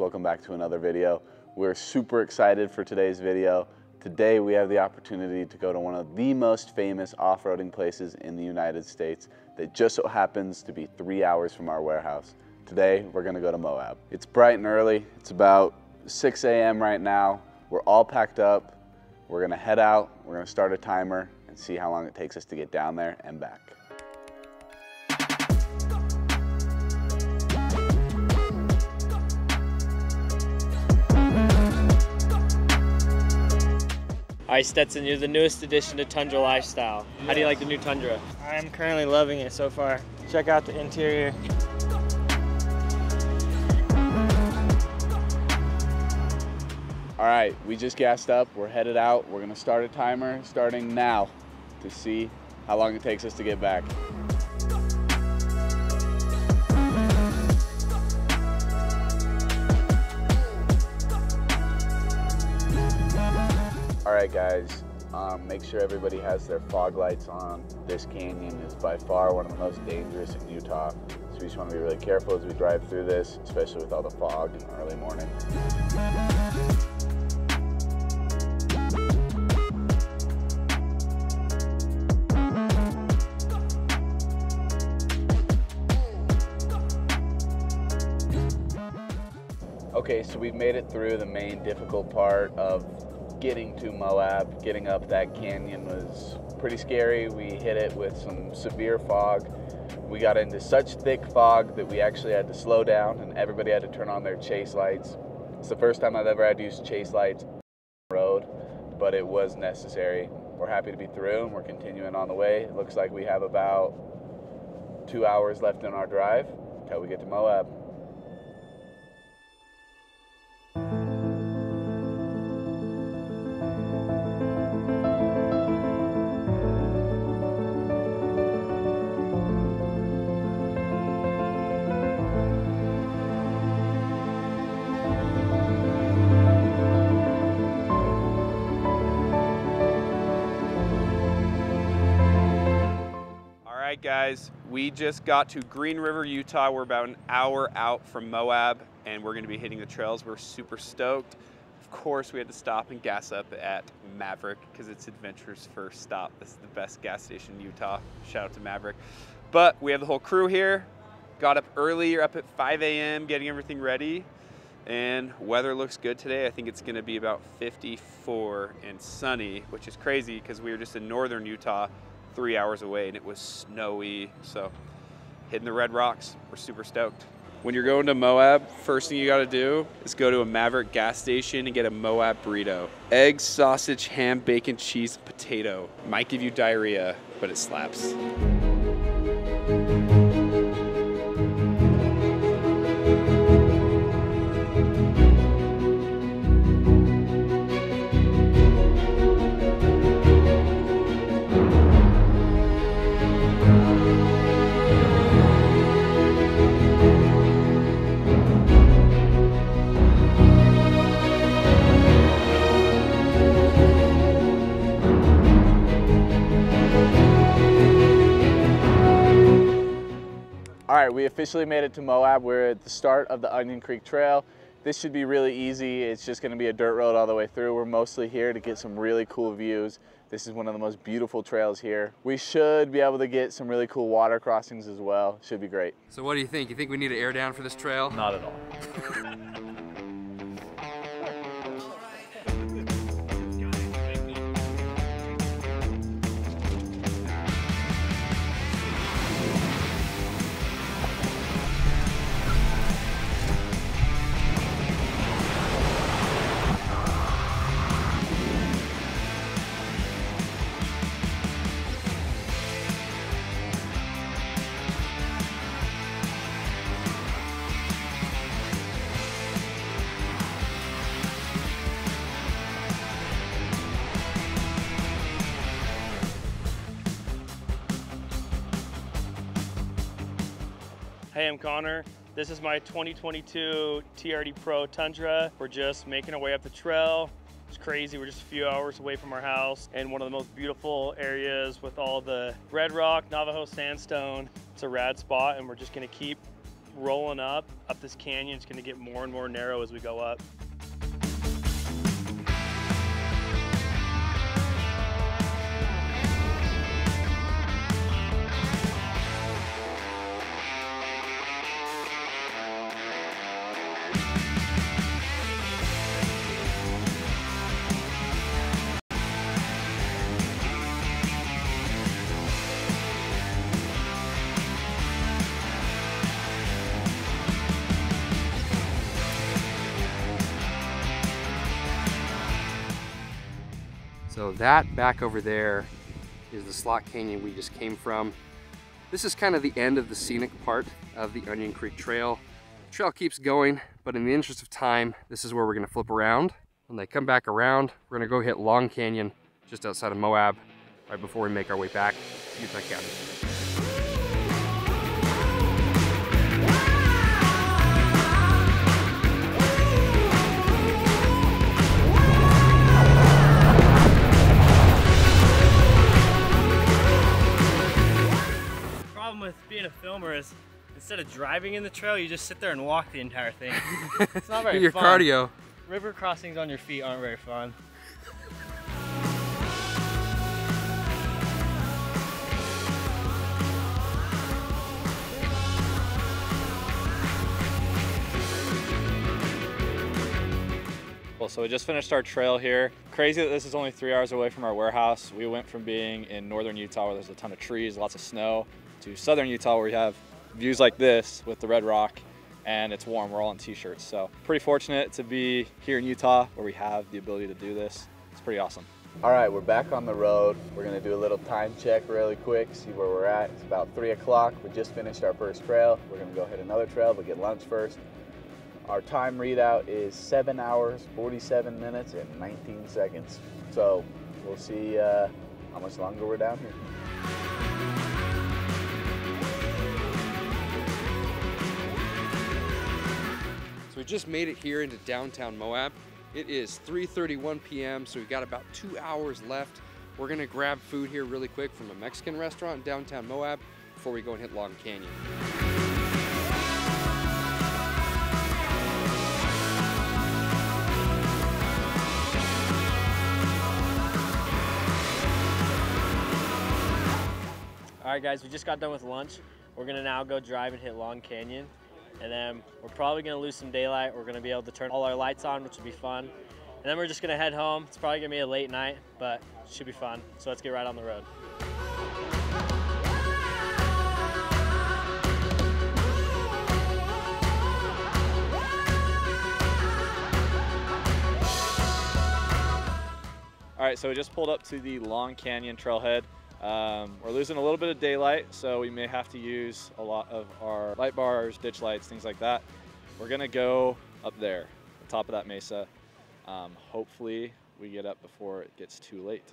welcome back to another video. We're super excited for today's video. Today we have the opportunity to go to one of the most famous off-roading places in the United States that just so happens to be 3 hours from our warehouse. Today we're gonna go to Moab. It's bright and early. It's about 6 a.m. right now. We're all packed up. We're gonna head out. We're gonna start a timer and see how long it takes us to get down there and back. All right, Stetson, you're the newest addition to Tundra Lifestyle. How do you like the new Tundra? I'm currently loving it so far. Check out the interior. All right, we just gassed up. We're headed out. We're gonna start a timer starting now to see how long it takes us to get back. All right, guys, make sure everybody has their fog lights on. This canyon is by far one of the most dangerous in Utah, so we just want to be really careful as we drive through this, especially with all the fog in the early morning. Okay, so we've made it through the main difficult part of getting to Moab. Getting up that canyon was pretty scary. We hit it with some severe fog. We got into such thick fog that we actually had to slow down and everybody had to turn on their chase lights. It's the first time I've ever had to use chase lights on the road, but it was necessary. We're happy to be through and we're continuing on the way. It looks like we have about 2 hours left in our drive until we get to Moab. All right, guys, we just got to Green River, Utah. We're about an hour out from Moab, and we're gonna be hitting the trails. We're super stoked. Of course, we had to stop and gas up at Maverick because it's Adventure's first stop. This is the best gas station in Utah. Shout out to Maverick. But we have the whole crew here. Got up early, you're up at 5 a.m. getting everything ready. And weather looks good today. I think it's gonna be about 54 and sunny, which is crazy because we were just in northern Utah 3 hours away and it was snowy. So hitting the red rocks, we're super stoked. When you're going to Moab, first thing you gotta do is go to a Maverick gas station and get a Moab burrito. Egg, sausage, ham, bacon, cheese, and potato. Might give you diarrhea, but it slaps. All right, we officially made it to Moab. We're at the start of the Onion Creek Trail. This should be really easy. It's just gonna be a dirt road all the way through. We're mostly here to get some really cool views. This is one of the most beautiful trails here. We should be able to get some really cool water crossings as well. Should be great. So what do you think? You think we need to air down for this trail? Not at all. Hey, I'm Connor. This is my 2022 TRD Pro Tundra. We're just making our way up the trail. It's crazy, we're just a few hours away from our house in one of the most beautiful areas with all the red rock, Navajo sandstone. It's a rad spot and we're just gonna keep rolling up this canyon. It's gonna get more and more narrow as we go up. So that back over there is the slot canyon we just came from. This is kind of the end of the scenic part of the Onion Creek Trail. The trail keeps going, but in the interest of time, this is where we're gonna flip around. When they come back around, we're gonna go hit Long Canyon just outside of Moab, right before we make our way back to Utah County. With being a filmer is instead of driving in the trail, you just sit there and walk the entire thing. It's not very Your fun. cardio. River crossings on your feet aren't very fun. Well, so we just finished our trail here. Crazy that this is only 3 hours away from our warehouse. We went from being in northern Utah where there's a ton of trees, lots of snow, to southern Utah where we have views like this with the red rock and it's warm. We're all in t-shirts. So pretty fortunate to be here in Utah where we have the ability to do this. It's pretty awesome. All right, we're back on the road. We're gonna do a little time check really quick, see where we're at. It's about 3 o'clock. We just finished our first trail. We're gonna go hit another trail, but get lunch first. Our time readout is 7 hours, 47 minutes, and 19 seconds. So we'll see how much longer we're down here. So we just made it here into downtown Moab. It is 3:31 p.m., so we've got about 2 hours left. We're gonna grab food here really quick from a Mexican restaurant in downtown Moab before we go and hit Long Canyon. All right, guys, we just got done with lunch. We're gonna now go drive and hit Long Canyon. And then we're probably gonna lose some daylight. We're gonna be able to turn all our lights on, which will be fun. And then we're just gonna head home. It's probably gonna be a late night, but it should be fun. So let's get right on the road. All right, so we just pulled up to the Long Canyon trailhead. We're losing a little bit of daylight, so we may have to use a lot of our light bars, ditch lights, things like that. We're gonna go up there, the top of that mesa. Hopefully we get up before it gets too late.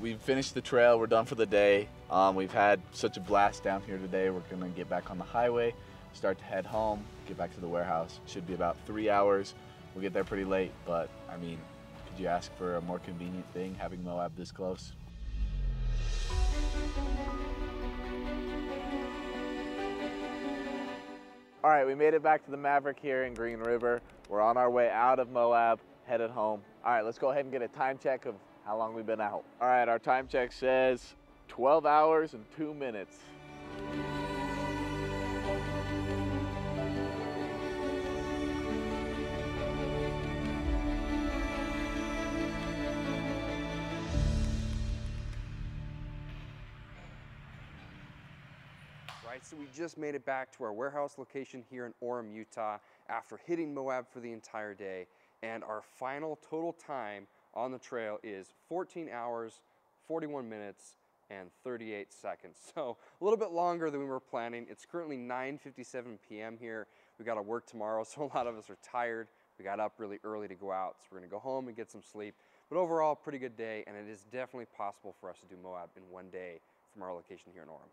We've finished the trail. We're done for the day. We've had such a blast down here today. We're gonna get back on the highway, start to head home, get back to the warehouse. Should be about 3 hours. We'll get there pretty late, but I mean, could you ask for a more convenient thing, having Moab this close? All right, we made it back to the Maverick here in Green River. We're on our way out of Moab, headed home. All right, let's go ahead and get a time check of how long we've been out. All right, our time check says 12 hours and 2 minutes. Right, so we just made it back to our warehouse location here in Orem, Utah after hitting Moab for the entire day, and our final total time on the trail is 14 hours, 41 minutes, and 38 seconds. So a little bit longer than we were planning. It's currently 9:57 p.m. here. We got to work tomorrow, so a lot of us are tired. We got up really early to go out, so we're gonna go home and get some sleep. But overall, pretty good day, and it is definitely possible for us to do Moab in one day from our location here in Orem.